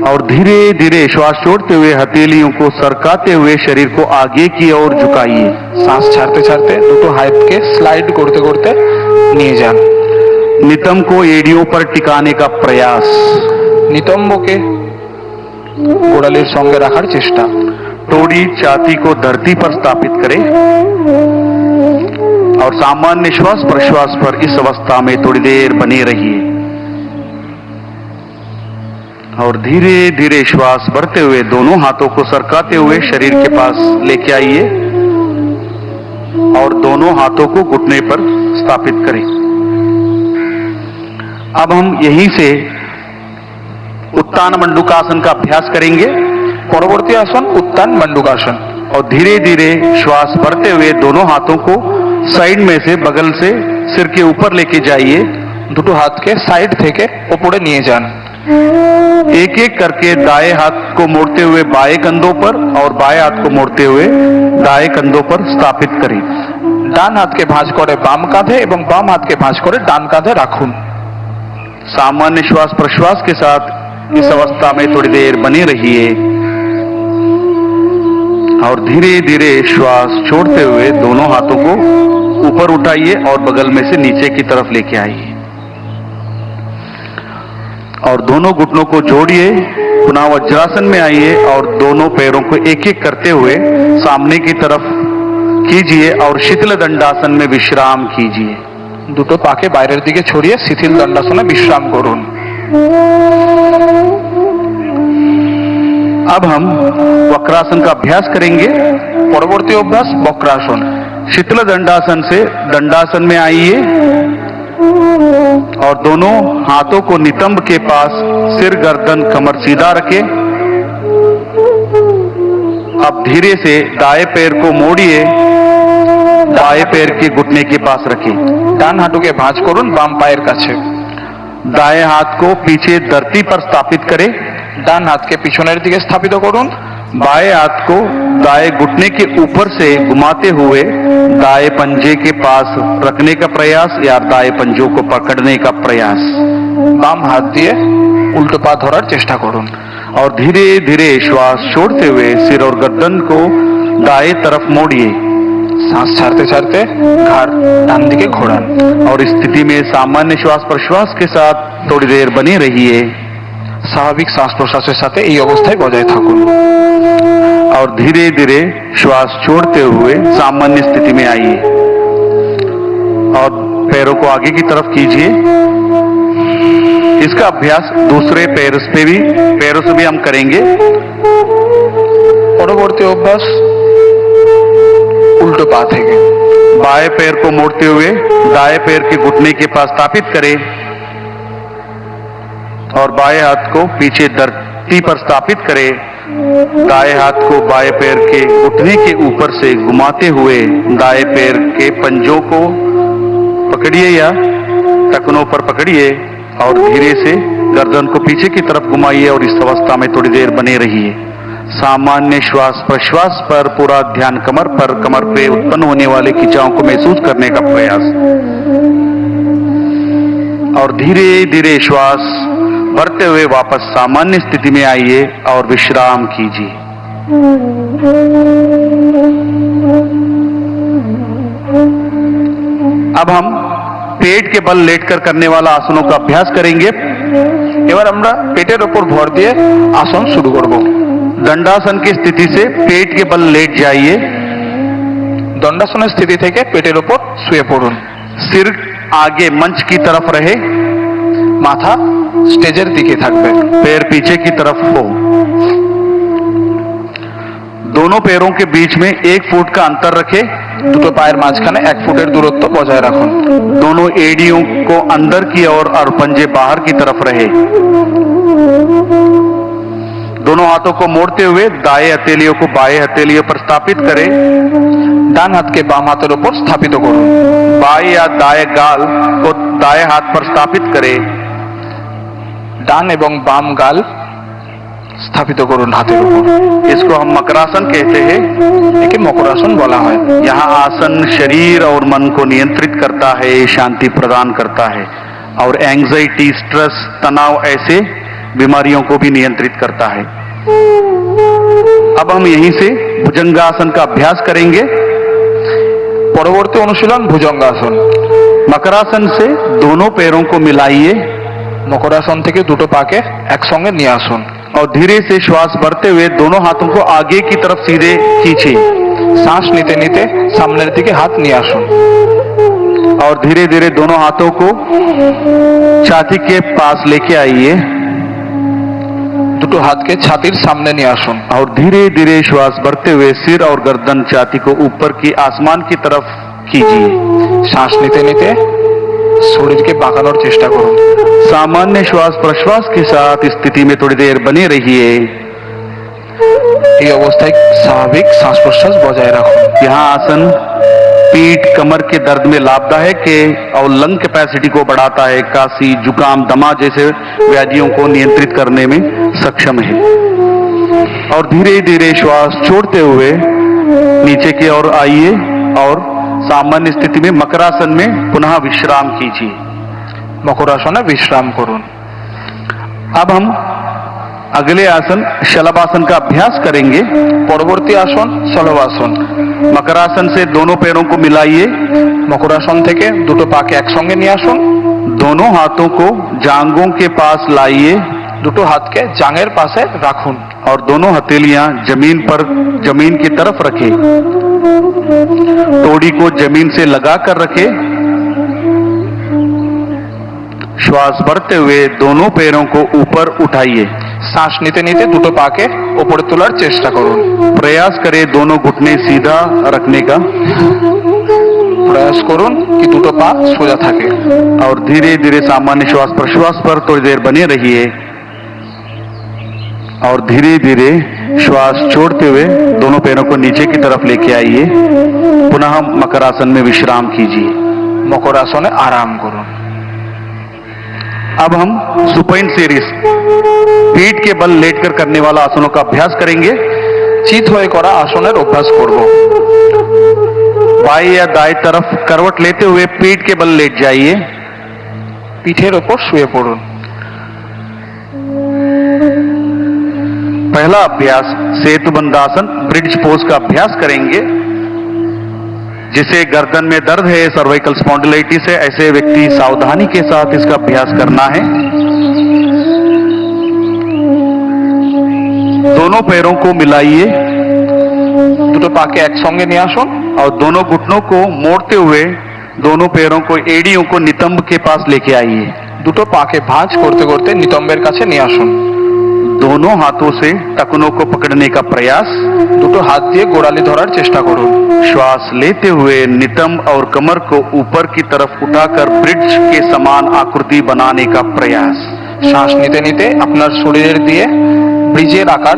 और धीरे धीरे श्वास छोड़ते हुए हथेलियों को सरकाते हुए शरीर को आगे की ओर झुकाइए। শ্বাস ছাড়তে ছাড়তে দুটো হাতকে স্লাইড করতে করতে নিয়ে যান। नितंब को एड़ियों पर टिकाने का प्रयास। নিতম্বকে গোড়ালির সঙ্গে রাখার চেষ্টা। थोड़ी छाती को धरती पर स्थापित करें और सामान्य श्वास प्रश्वास पर इस अवस्था में थोड़ी देर बने रहिए। और धीरे धीरे श्वास भरते हुए दोनों हाथों को सरकाते हुए शरीर के पास लेके आइए और दोनों हाथों को घुटने पर स्थापित करें। अब हम यहीं से उत्तान मंडूकासन का अभ्यास करेंगे। পরবর্তী আসন উত্তান মণ্ডূকাসন। और धीरे धीरे श्वास भरते हुए दोनों हाथों को साइड में से बगल से सिर के ऊपर लेके जाइए। দুটো হাতকে সাইড থেকে উপরে নিয়ে যান। एक एक करके दाएं हाथ को मोड़ते हुए बाएं कंधों पर और बाएं हाथ को मोड़ते हुए दाएं कंधों पर स्थापित करें। ডান হাতকে ভাঁজ করে বাম কাঁধে এবং বাম হাতকে ভাঁজ করে ডান কাঁধে রাখুন। सामान्य श्वास प्रश्वास के साथ इस अवस्था में थोड़ी देर बने रहिए और धीरे धीरे श्वास छोड़ते हुए दोनों हाथों को ऊपर उठाइए और बगल में से नीचे की तरफ लेके आइए और दोनों घुटनों को जोड़िए। पुनः वज्रासन में आइए और दोनों पैरों को एक एक करते हुए सामने की तरफ कीजिए और शीतल दंडासन में विश्राम कीजिए। দুটো পাকে বাইরের দিকে ছড়িয়ে শিথিল দণ্ডাসনে বিশ্রাম করুন। अब हम वक्रासन का अभ्यास करेंगे। পরবর্তী অভ্যাস বক্রাসন। शीतल दंडासन से दंडासन में आइए और दोनों हाथों को नितंब के पास सिर गर्दन कमर सीधा रखें। अब धीरे से दाएं पैर को मोड़िए, बाएं पैर के घुटने के पास रखें। ডান হাঁটুকে ভাঁজ করুন বাম পায়ের কাছে। दाएं हाथ को पीछे धरती पर स्थापित करें। ডান হাতকে পিছনের দিকে স্থাপিত করুন। बाएं हाथ को दाएं घुटने के ऊपर से घुमाते हुए दाएं पंजे के पास रखने का प्रयास या दाएं पंजों को पकड़ने का प्रयास। বাম হাত দিয়ে উল্টো পা ধরার চেষ্টা করুন। और धीरे धीरे श्वास छोड़ते हुए सिर और गर्दन को दाएं तरफ मोड़िए। শ্বাস ছাড়তে ছাড়তে ঘাড় ডান দিকে ঘোরান। और इस स्थिति में सामान्य श्वास प्रश्वास के साथ थोड़ी देर बने रहिए স্বাভাবিক শ্বাস প্রশ্বাসের সাথে এই অবস্থায় বজায় থাকুন। और धीरे धीरे श्वास छोड़ते हुए सामान्य स्थिति में आइए और पैरों को आगे की तरफ कीजिए। इसका अभ्यास दूसरे पैरों से भी हम करेंगे। পরবর্তী অভ্যাস উল্টো পা থেকে। बाएं पैर को मोड़ते हुए दाएं पैर के घुटने के पास स्थापित करें और बाएं हाथ को पीछे धरती पर स्थापित करें। दाएं हाथ को बाएं पैर के घुटने के ऊपर से घुमाते हुए दाएं पैर के पंजों को पकड़िए या टखनों पर पकड़िए और धीरे से गर्दन को पीछे की तरफ घुमाइए और इस अवस्था में थोड़ी देर बने रहिए। सामान्य श्वास प्रश्वास पर पूरा ध्यान कमर पे उत्पन्न होने वाले खिंचाव को महसूस करने का प्रयास और धीरे धीरे श्वास भरते हुए वापस सामान्य स्थिति में आइए और विश्राम कीजिए। अब हम पेट के बल लेटकर करने वाला आसनों का अभ्यास करेंगे। এবার আমরা পেটের উপর ভর দিয়ে আসন শুরু করব। दंडासन की स्थिति से पेट के बल लेट जाइए। দণ্ডাসনের স্থিতি থেকে পেটের উপর শুয়ে পড়ুন। सिर आगे मंच की तरफ रहे, মাথা স্টেজের দিকে থাকবে। पैर पीछे की तरफ हो। दोनों पैरों के बीच में 1 फुट का अंतर रखे। দুটো পায়ের মাঝখানে 1 ফুটের দূরত্ব বজায় রাখুন। दोनों एड़ियों को अंदर की ओर और पंजे बाहर की तरफ रहे। दोनों हाथों को मोड़ते हुए दाएं हथेलियों को बाएं हथेलियों पर स्थापित करें। ডান হাতকে বাম হাতের উপর স্থাপিত করুন। बाएं या दाएं गाल को दाएं हाथ पर स्थापित करें। ডান এবং বাম গাল স্থাপিত করুন হাতের উপর। इसको हम मकरासन कहते हैं। একে মকরাসন বলা হয়। यहाँ आसन शरीर और मन को नियंत्रित करता है, शांति प्रदान करता है और एंजाइटी, स्ट्रेस, तनाव ऐसे बीमारियों को भी नियंत्रित करता है। अब हम यहीं से भुजंगासन का अभ्यास करेंगे। পরবর্তী অনুশীলন ভুজঙ্গাসন। मकरासन से दोनों पैरों को मिलाइए মকরাসন থেকে দুটো পাকে একসঙ্গে নিয়ে আসুন। और धीरे से श्वास भरते हुए दोनों हाथों को आगे की तरफ सीधे खींचिए শ্বাস নিতে নিতে সামনের দিকে হাত নিয়ে আসুন। और धीरे धीरे दोनों हाथों को छाती के पास लेके आइए দুটো হাতকে ছাতির সামনে নিয়ে আসুন। और धीरे धीरे श्वास भरते हुए सिर और गर्दन छाती को ऊपर की आसमान की तरफ कीजिए। শ্বাস নিতে নিতে শরীরকে বাঁকানোর চেষ্টা করুন। सामान्य श्वास प्रश्वास के साथ स्थिति में थोड़ी देर बने रहिए। এই অবস্থায় স্বাভাবিক শ্বাস প্রশ্বাস বজায় রাখুন। यहाँ आसन पीठ कमर के दर्द में लाभदायक है और लंग कैपेसिटी को बढ़ाता है, काशी, जुकाम, दमा जैसे व्याधियों को नियंत्रित करने में सक्षम है। और धीरे धीरे श्वास छोड़ते हुए नीचे की ओर आइए और सामान्य स्थिति में मकरासन में पुनः विश्राम कीजिए। মকরাসনে বিশ্রাম করুন। अब हम अगले आसन शलभासन का अभ्यास करेंगे। পরবর্তী আসন শলভাসন। मकरासन से दोनों पैरों को मिलाइए। মকরাসন থেকে দুটো পাকে একসঙ্গে নিয়ে আসুন। दोनों हाथों को जांघों के पास लाइए দুটো হাতকে জাঙের পাশে রাখুন। और दोनों हथेलियां जमीन की तरफ रखें। तोड़ी को जमीन से लगाकर रखें। श्वास भरते हुए दोनों पैरों को ऊपर उठाइए। শ্বাস নিতে নিতে দুটো পাকে উপরে তোলার চেষ্টা করুন। प्रयास करें दोनों घुटने सीधा रखने का প্রয়াস করুন কি দুটো পা সোজা থাকে। और धीरे धीरे सामान्य श्वास प्रश्वास पर थोड़ी देर बने रहिए और धीरे धीरे श्वास छोड़ते हुए दोनों पैरों को नीचे की तरफ लेके आइए। पुनः मकरासन में विश्राम कीजिए। মকরাসনে আরাম করুন। अब हम सुपाइन सीरीज पीठ के बल लेटकर करने वाला आसनों का अभ्यास करेंगे। চিত হয়ে করা আসনের অভ্যাস করব। बाएं या दाएं तरफ करवट लेते हुए पीठ के बल लेट जाइए। পিঠের ওপর শুয়ে পড়ুন। पहला अभ्यास सेतुबंधासन ब्रिज पोज का अभ्यास करेंगे। जिसे गर्दन में दर्द है, सर्वाइकल स्पॉन्डिलाइटिस है, ऐसे व्यक्ति सावधानी के साथ इसका अभ्यास करना है। दोनों पैरों को मिलाइए দুটো পাকে একসঙ্গে নিয়ে আসুন। और दोनों घुटनों को मोड़ते हुए दोनों पैरों को एड़ियों को नितंब के पास लेके आइए। দুটো পাকে ভাঁজ করতে করতে নিতম্বের কাছে নিয়ে আসুন। दोनों हाथों से टखनों को पकड़ने का प्रयास। দুটো হাত দিয়ে গোড়ালি ধরার চেষ্টা করুন। श्वास लेते हुए नितंब और कमर को ऊपर की तरफ उठाकर ब्रिज के समान आकृति बनाने का प्रयास। শ্বাস নিতে নিতে আপনার শরীরের দিয়ে ব্রিজের আকার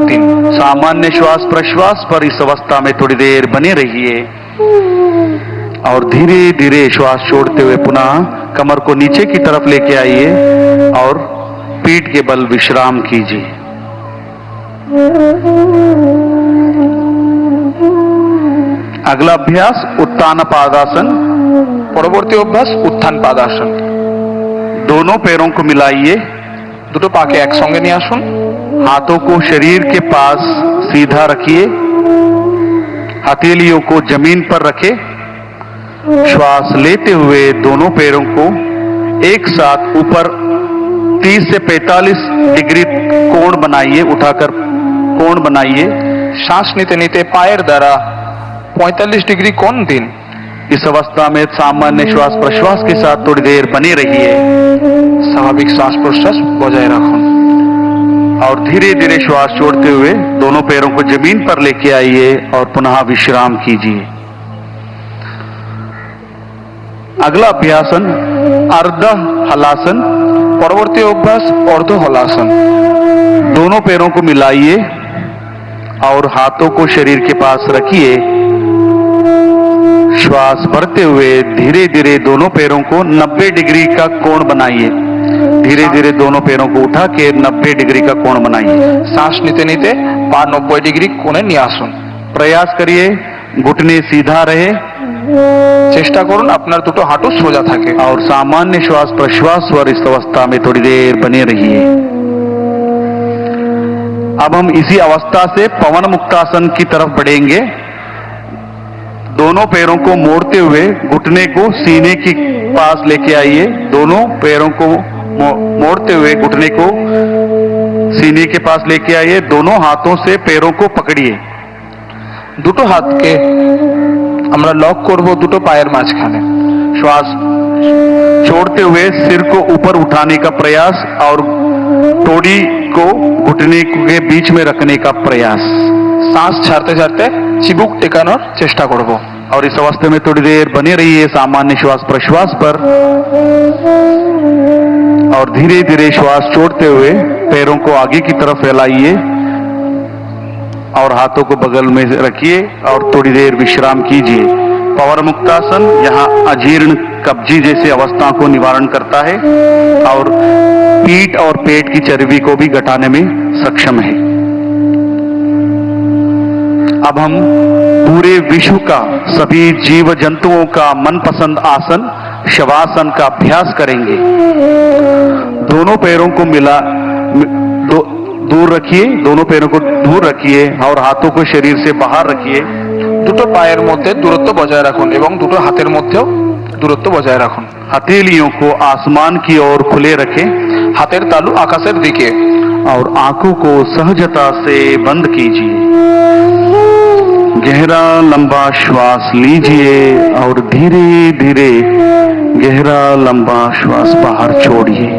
দিন। सामान्य श्वास प्रश्वास पर इस अवस्था में थोड़ी देर बने रहिए और धीरे धीरे श्वास छोड़ते हुए पुनः कमर को नीचे की तरफ लेके आइए और पीठ के बल विश्राम कीजिए। अगला अभ्यास उत्तान पादासन। পরবর্তী অভ্যাস উত্থান পাদাসন। दोनों पैरों को मिलाइए। দুটো পাকে একসঙ্গে নিয়ে আসুন। हाथों को शरीर के पास सीधा रखिए। हथेलियों को जमीन पर रखें। श्वास लेते हुए दोनों पैरों को एक साथ ऊपर 30 से 45 डिग्री कोण बनाइए। उठाकर कोण बनाइए। শ্বাস নিতে নিতে পায়ের দ্বারা 45 डिग्री कोण दिन। इस अवस्था में सामान्य श्वास प्रश्वास के साथ थोड़ी देर बनी रहिए স্বাভাবিক শ্বাস প্রশ্বাস বজায় রাখুন और धीरे धीरे श्वास छोड़ते हुए दोनों पैरों को जमीन पर लेके आइए और पुनः विश्राम कीजिए। अगला अभ्यासन अर्ध हलासन। পরবর্তী অভ্যাস অর্ধ হলাসন। दोनों पैरों को मिलाइए और हाथों को शरीर के पास रखिए। श्वास भरते हुए धीरे धीरे दोनों पैरों को 90 डिग्री का कोण बनाइए। धीरे धीरे दोनों पैरों को उठा के 90 डिग्री का कोण बनाइए। শ্বাস নিতে নিতে পা 90 ডিগ্রি কোণে নিয়ে আসুন। प्रयास करिए घुटने सीधा रहे চেষ্টা করুন আপনার দুটো হাঁটু সোজা থাকে। और सामान्य श्वास प्रश्वास और इस अवस्था में थोड़ी देर बने रहिए। अब हम इसी अवस्था से पवन मुक्तासन की तरफ बढ़ेंगे। दोनों पैरों को मोड़ते हुए घुटने को सीने के पास लेके आइए। दोनों पैरों को मोड़ते हुए घुटने को सीने के पास लेके आइए। दोनों हाथों से पैरों को पकड़िए। দুটো হাতকে আমরা লক করব দুটো পায়ের মাঝখানে। श्वास छोड़ते हुए सिर को ऊपर उठाने का प्रयास और टोड़ी को घुटने के बीच में रखने का प्रयास। শ্বাস ছাড়তে ছাড়তে চিবুক টেকানোর চেষ্টা করব। और इस अवस्था में थोड़ी देर बने रहिए सामान्य श्वास प्रश्वास पर और धीरे धीरे श्वास छोड़ते हुए पैरों को आगे की तरफ फैलाइए और हाथों को बगल में रखिए और थोड़ी देर विश्राम कीजिए। पवन मुक्तासन यहाँ अजीर्ण कब्जी जैसी अवस्थाओं को निवारण करता है और पीठ और पेट की चर्बी को भी घटाने में सक्षम है। अब हम पूरे विश्व का सभी जीव जंतुओं का मनपसंद आसन शवासन का अभ्यास करेंगे। दोनों पैरों को दूर रखिए। दोनों पैरों को दूर रखिए और हाथों को शरीर से बाहर रखिए। দুটো পায়ের মধ্যে দূরত্ব বজায় রাখুন এবং দুটো হাতের মধ্যেও দূরত্ব বজায় রাখুন। हथेलियों को आसमान की ओर खुले रखें। হাতের তালু আকাশের দিকে और आंखों को सहजता से बंद कीजिए। गहरा लंबा श्वास लीजिए और धीरे धीरे गहरा लंबा श्वास बाहर छोड़िए।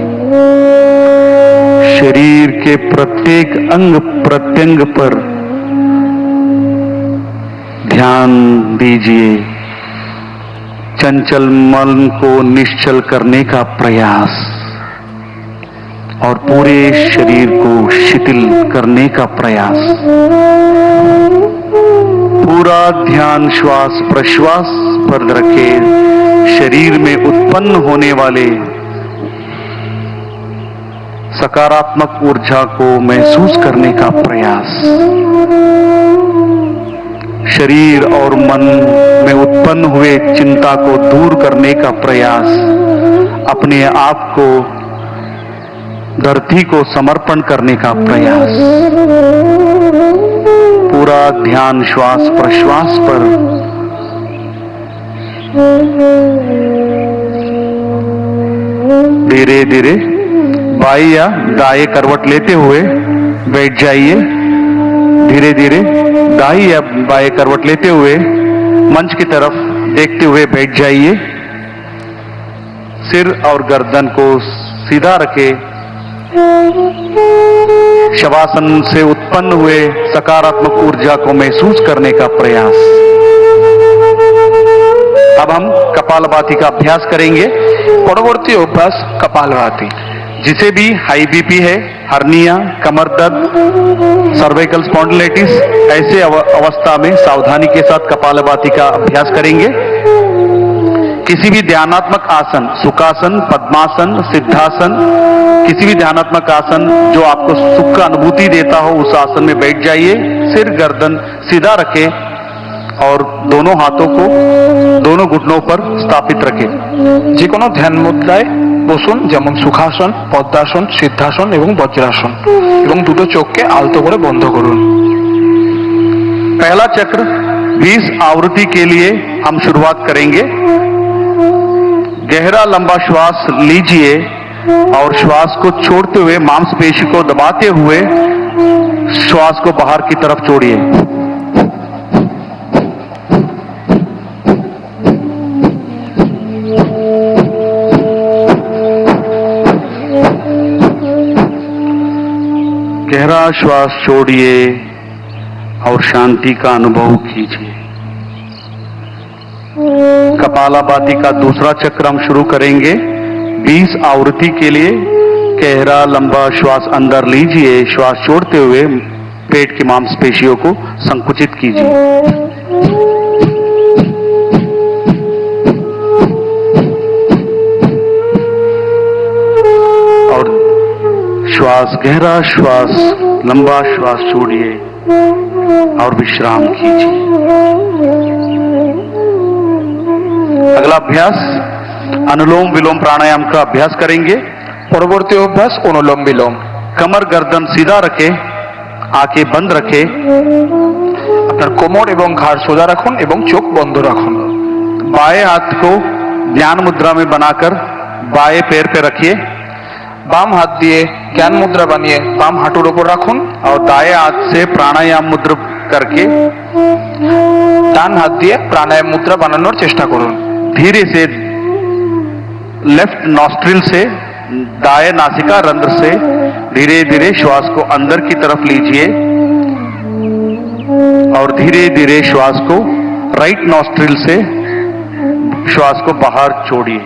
शरीर के प्रत्येक अंग प्रत्यंग पर ध्यान दीजिए। चंचल मन को निश्चल करने का प्रयास और पूरे शरीर को शिथिल करने का प्रयास। पूरा ध्यान श्वास प्रश्वास पर रखें। शरीर में उत्पन्न होने वाले सकारात्मक ऊर्जा को महसूस करने का प्रयास। शरीर और मन में उत्पन्न हुए चिंता को दूर करने का प्रयास। अपने आप को धरती को समर्पण करने का प्रयास। पूरा ध्यान श्वास प्रश्वास पर धीरे धीरे बाएं या दाएं करवट लेते हुए बैठ जाइए। धीरे धीरे दाएं या बाएं करवट लेते हुए मंच की तरफ देखते हुए बैठ जाइए। सिर और गर्दन को सीधा रखें। शवासन से उत्पन्न हुए सकारात्मक ऊर्जा को महसूस करने का प्रयास। अब हम कपालभाति का अभ्यास करेंगे। পরবর্তী অভ্যাস কপালভাতি। जिसे भी हाई बीपी है, हर्निया, कमर दर्द, सर्वाइकल स्पॉन्डिलाइटिस, ऐसे अवस्था में सावधानी के साथ कपालभाति का अभ्यास करेंगे। किसी भी ध्यानात्मक आसन, सुखासन, पद्मासन, सिद्धासन, किसी भी ध्यानात्मक आसन जो आपको सुख का अनुभूति देता हो उस आसन में बैठ जाइए। सिर गर्दन सीधा रखें और दोनों हाथों को दोनों घुटनों पर स्थापित रखें। যে কোনো ধ্যান মুদ্রায় বসুন, যেমন সুখাসন, পদ্মাসন, সিদ্ধাসন এবং বজ্রাসন, এবং দুটো চোখকে আলতো করে বন্ধ করুন। पहला चक्र 20 आवृत्ति के लिए हम शुरुआत करेंगे। गहरा लंबा श्वास लीजिए और श्वास को छोड़ते हुए मांसपेशी को दबाते हुए श्वास को बाहर की तरफ छोड़िए। गहरा श्वास छोड़िए और शांति का अनुभव कीजिए। कपालभाति का दूसरा चक्र हम शुरू करेंगे। 20 आवृत्ति के लिए गहरा लंबा श्वास अंदर लीजिए, श्वास छोड़ते हुए पेट की मांसपेशियों को संकुचित कीजिए। और श्वास, गहरा श्वास, लंबा श्वास छोड़िए और विश्राम कीजिए। अगला अभ्यास अनुलोम विलोम प्राणायाम का अभ्यास करेंगे। পরবর্তী অভ্যাস অনুলোম বিলোম। कमर गर्दन सीधा रखे, आंखें बंद रखे, আপনার কোমর এবং ঘাড় সোজা রাখুন এবং চোখ বন্ধ রাখুন। बाएं हाथ को ध्यान मुद्रा में बनाकर बाएं पैर पे रखिए বাম হাত দিয়ে জ্ঞান মুদ্রা বানিয়ে বাম হাঁটুর উপর রাখুন। और दाएं हाथ से प्राणायाम मुद्रा करके ডান হাত দিয়ে প্রাণায়াম মুদ্রা বানানোর চেষ্টা করুন। धीरे से लेफ्ट नॉस्ट्रिल से दाएं नासिका रंध्र से धीरे धीरे श्वास को अंदर की तरफ लीजिए और धीरे धीरे श्वास को राइट नॉस्ट्रिल से श्वास को बाहर छोड़िए।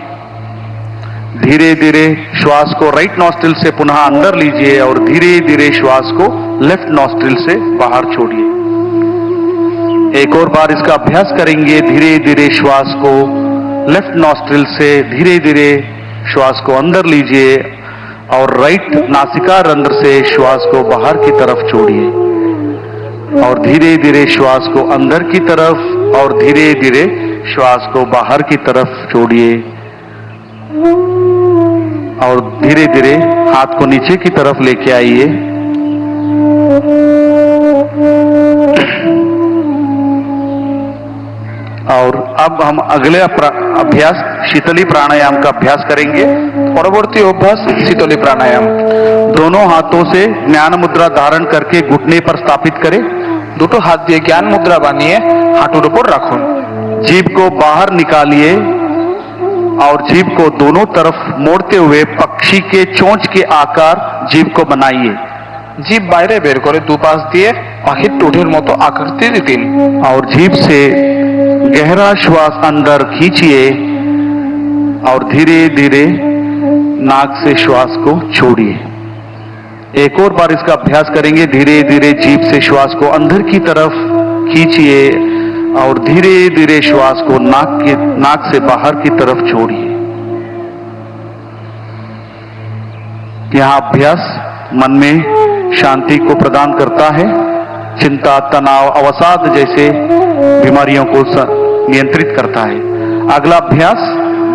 धीरे धीरे श्वास को राइट नॉस्ट्रिल से पुनः अंदर लीजिए और धीरे धीरे श्वास को लेफ्ट नॉस्ट्रिल से बाहर छोड़िए। एक और बार इसका अभ्यास करेंगे। धीरे धीरे श्वास को लेफ्ट नॉस्ट्रिल से धीरे धीरे श्वास को अंदर लीजिए और राइट नासिका रंध्र से श्वास को बाहर की तरफ छोड़िए और धीरे धीरे श्वास को अंदर की तरफ और धीरे धीरे श्वास को बाहर की तरफ छोड़िए और धीरे धीरे हाथ को नीचे की तरफ लेके आइए। और अब हम अगले अभ्यास शीतली प्राणायाम का अभ्यास करेंगे। পরবর্তী অভ্যাস শীতলী প্রাণায়াম। दोनों हाथों से ज्ञान मुद्रा धारण करके घुटने पर स्थापित करें। দুটো হাত দিয়ে জ্ঞান মুদ্রা বানিয়ে হাঁটুর উপর রাখুন। जीभ को बाहर निकालिए और जीभ को दोनों तरफ मोड़ते हुए पक्षी के चोंच के आकार जीभ को बनाइए। জিভ বাইরে বের করে দুপাশ দিয়ে পাখির ঠোঁটের মতো আকৃতি দিন। और जीभ से गहरा श्वास अंदर खींचिए और धीरे धीरे नाक से श्वास को छोड़िए। एक और बार इसका अभ्यास करेंगे। धीरे धीरे जीभ से श्वास को अंदर की तरफ खींचिए और धीरे धीरे श्वास को नाक से बाहर की तरफ छोड़िए। यह अभ्यास मन में शांति को प्रदान करता है, चिंता, तनाव, अवसाद जैसे बीमारियों को नियंत्रित करता है। अगला अभ्यास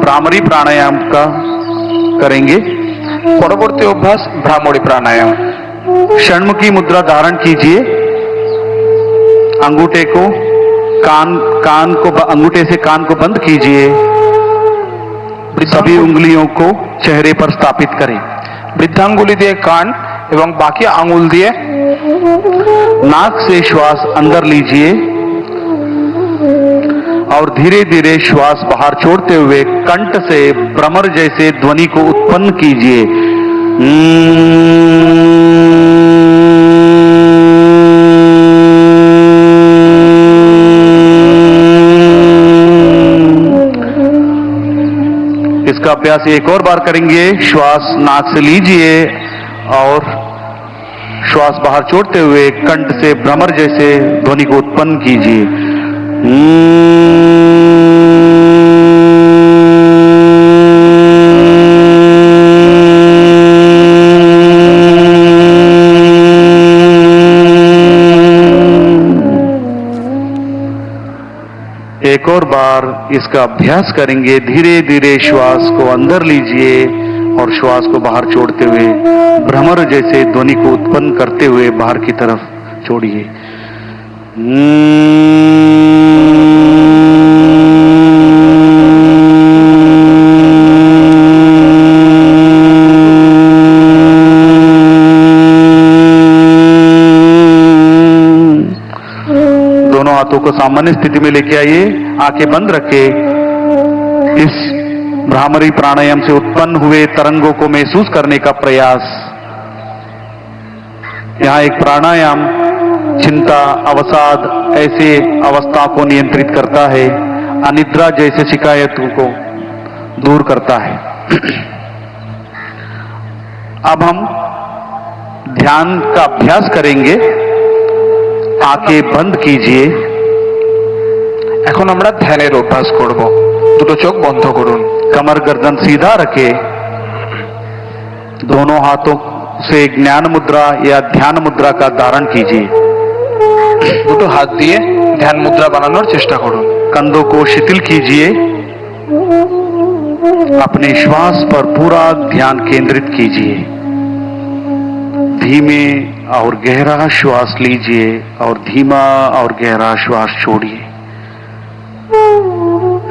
भ्रामरी प्राणायाम का करेंगे। পরবর্তী অভ্যাস ভ্রামরী প্রাণায়াম। षण्मुखी मुद्रा धारण कीजिए। अंगूठे को अंगूठे से कान को बंद कीजिए। सभी उंगलियों को चेहरे पर स्थापित करें। বৃদ্ধাঙ্গুলি দিয়ে কান এবং বাকি আঙ্গুল দিয়ে नाक से श्वास अंदर लीजिए और धीरे धीरे श्वास बाहर छोड़ते हुए कंठ से भ्रमर जैसे ध्वनि को उत्पन्न कीजिए। इसका अभ्यास एक और बार करेंगे। श्वास नाक से लीजिए और श्वास बाहर छोड़ते हुए कंठ से भ्रमर जैसे ध्वनि को उत्पन्न कीजिए। एक और बार इसका अभ्यास करेंगे। धीरे धीरे श्वास को अंदर लीजिए और श्वास को बाहर छोड़ते हुए भ्रमर जैसे ध्वनि को उत्पन्न करते हुए बाहर की तरफ छोड़िए। दोनों हाथों को सामान्य स्थिति में लेके आइए। आंखें बंद रखें। इस भ्रामरी प्राणायाम से उत्पन्न हुए तरंगों को महसूस करने का प्रयास। यहाँ एक प्राणायाम चिंता अवसाद ऐसे अवस्था को नियंत्रित करता है, अनिद्रा जैसे शिकायतों को दूर करता है। अब हम ध्यान का अभ्यास करेंगे। आंखें बंद कीजिए। এখন আমরা ধ্যানের অভ্যাস করব। দুটো চোখ বন্ধ করুন। कमर गर्दन सीधा रखे, दोनों हाथों से ज्ञान मुद्रा या ध्यान मुद्रा का धारण कीजिए। দুটো হাত দিয়ে ধ্যান মুদ্রা বানানোর চেষ্টা করুন। कंधों को शिथिल कीजिए। अपने श्वास पर पूरा ध्यान केंद्रित कीजिए। धीमे और गहरा श्वास लीजिए और धीमा और गहरा श्वास छोड़िए।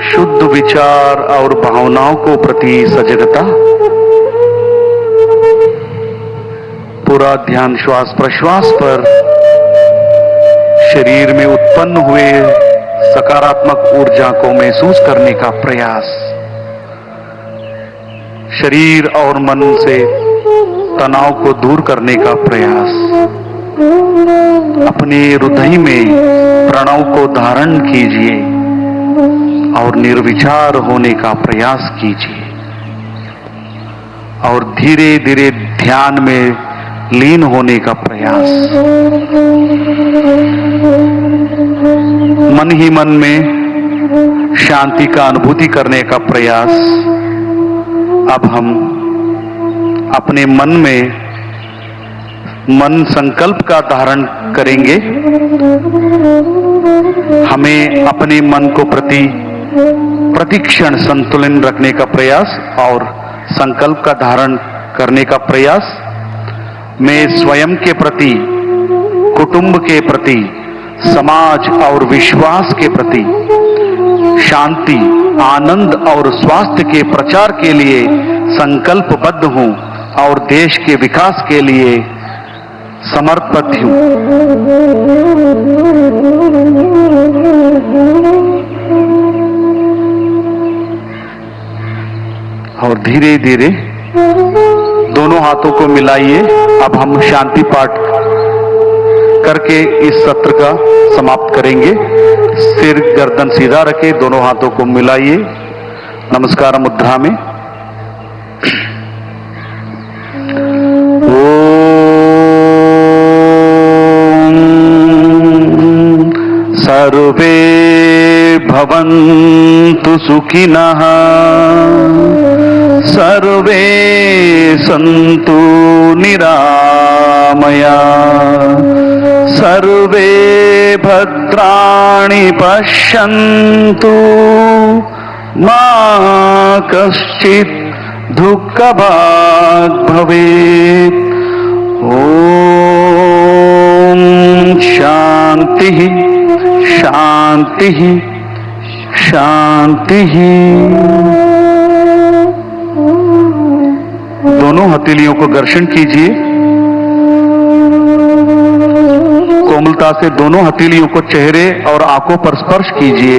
शुद्ध विचार और भावनाओं को प्रति सजगता। पूरा ध्यान श्वास प्रश्वास पर, शरीर में उत्पन्न हुए सकारात्मक ऊर्जा को महसूस करने का प्रयास। शरीर और मन से तनाव को दूर करने का प्रयास। अपने हृदय में प्रणव को धारण कीजिए और निर्विचार होने का प्रयास कीजिए और धीरे धीरे ध्यान में लीन होने का प्रयास। मन ही मन में शांति का अनुभूति करने का प्रयास। अब हम अपने मन में मन संकल्प का धारण करेंगे। हमें अपने मन को प्रतिक्षण संतुलन रखने का प्रयास और संकल्प का धारण करने का प्रयास। मैं स्वयं के प्रति, कुटुंब के प्रति, समाज और विश्वास के प्रति शांति, आनंद और स्वास्थ्य के प्रचार के लिए संकल्पबद्ध हूं और देश के विकास के लिए समर्पित हूं। और धीरे धीरे दोनों हाथों को मिलाइए। अब हम शांति पाठ करके इस सत्र का समाप्त करेंगे। सिर गर्दन सीधा रखे, दोनों हाथों को मिलाइए नमस्कार मुद्रा में। ओम सर्वे भवन्तु सुखिनः, सर्वे सन्तु निरामया, सर्वे भद्राणि पश्यन्तु, मा कश्चित् दुःखभाग् भवेत्। ओम शांति शांति शांति। दोनों हथेलियों को घर्षण कीजिए। कोमलता से दोनों हथेलियों को चेहरे और आंखों पर स्पर्श कीजिए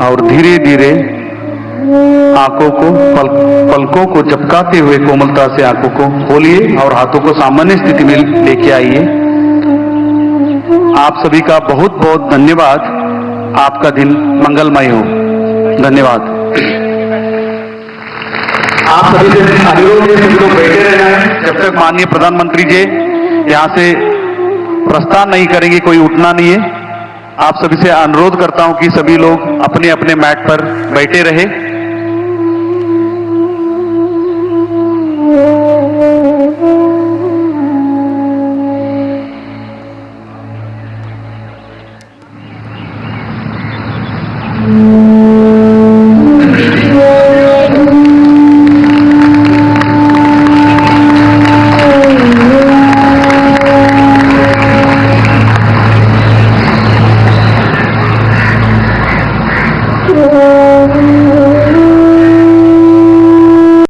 और धीरे धीरे आंखों को पलकों को झपकाते हुए कोमलता से आंखों को खोलिए और हाथों को सामान्य स्थिति में लेके आइए। आप सभी का बहुत बहुत धन्यवाद। आपका दिन मंगलमय हो। धन्यवाद। आप सभी से अनुरोध है, सभी लोग बैठे रहना है जब तक माननीय प्रधानमंत्री जी यहाँ से प्रस्थान नहीं करेंगे। कोई उठना नहीं है। आप सभी से अनुरोध करता हूं कि सभी लोग अपने अपने मैट पर बैठे रहे।